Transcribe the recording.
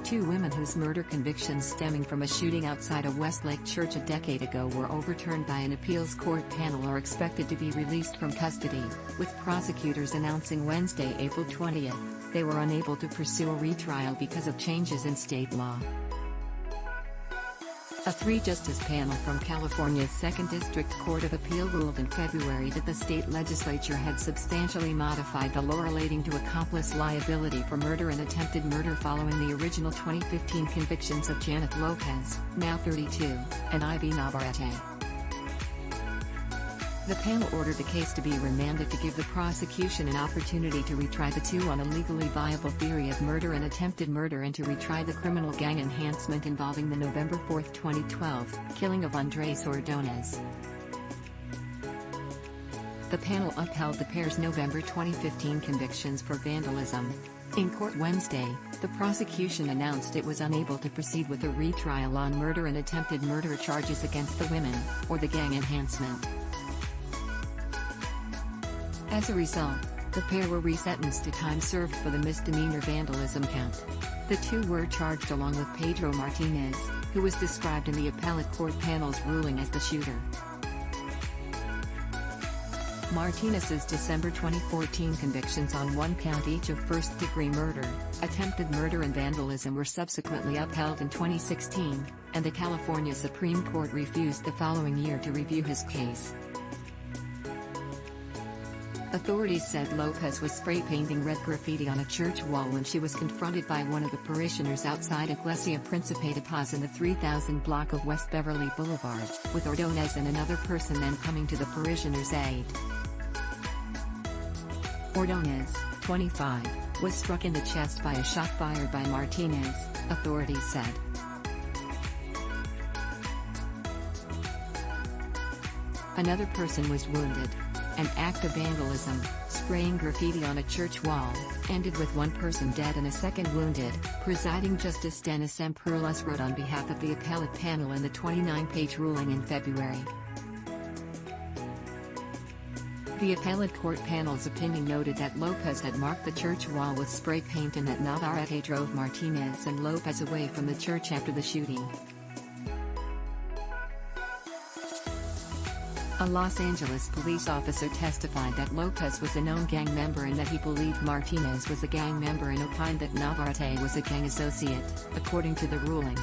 two women whose murder convictions stemming from a shooting outside a Westlake church a decade ago were overturned by an appeals court panel are expected to be released from custody, with prosecutors announcing Wednesday, April 20, they were unable to pursue a retrial because of changes in state law. A three-justice panel from California's 2nd District Court of Appeal ruled in February that the state legislature had substantially modified the law relating to accomplice liability for murder and attempted murder following the original 2015 convictions of Janeth Lopez, now 32, and Ivy Navarrete. The panel ordered the case to be remanded to give the prosecution an opportunity to retry the two on a legally viable theory of murder and attempted murder and to retry the criminal gang enhancement involving the November 4, 2012, killing of Andres Ordonez. The panel upheld the pair's November 2015 convictions for vandalism. In court Wednesday, the prosecution announced it was unable to proceed with a retrial on murder and attempted murder charges against the women, or the gang enhancement. As a result, the pair were resentenced to time served for the misdemeanor vandalism count. The two were charged along with Pedro Martinez, who was described in the appellate court panel's ruling as the shooter. Martinez's December 2014 convictions on one count each of first-degree murder, attempted murder and vandalism were subsequently upheld in 2016, and the California Supreme Court refused the following year to review his case. Authorities said Lopez was spray painting red graffiti on a church wall when she was confronted by one of the parishioners outside Iglesia Principe de Paz in the 3000 block of West Beverly Boulevard, with Ordonez and another person then coming to the parishioner's aid. Ordonez, 25, was struck in the chest by a shot fired by Martinez, authorities said. Another person was wounded. An act of vandalism, spraying graffiti on a church wall, ended with one person dead and a second wounded, Presiding Justice Dennis M. Perluss wrote on behalf of the appellate panel in the 29-page ruling in February. The appellate court panel's opinion noted that Lopez had marked the church wall with spray paint and that Navarrete drove Martinez and Lopez away from the church after the shooting. A Los Angeles police officer testified that Lopez was a known gang member and that he believed Martinez was a gang member and opined that Navarrete was a gang associate, according to the ruling.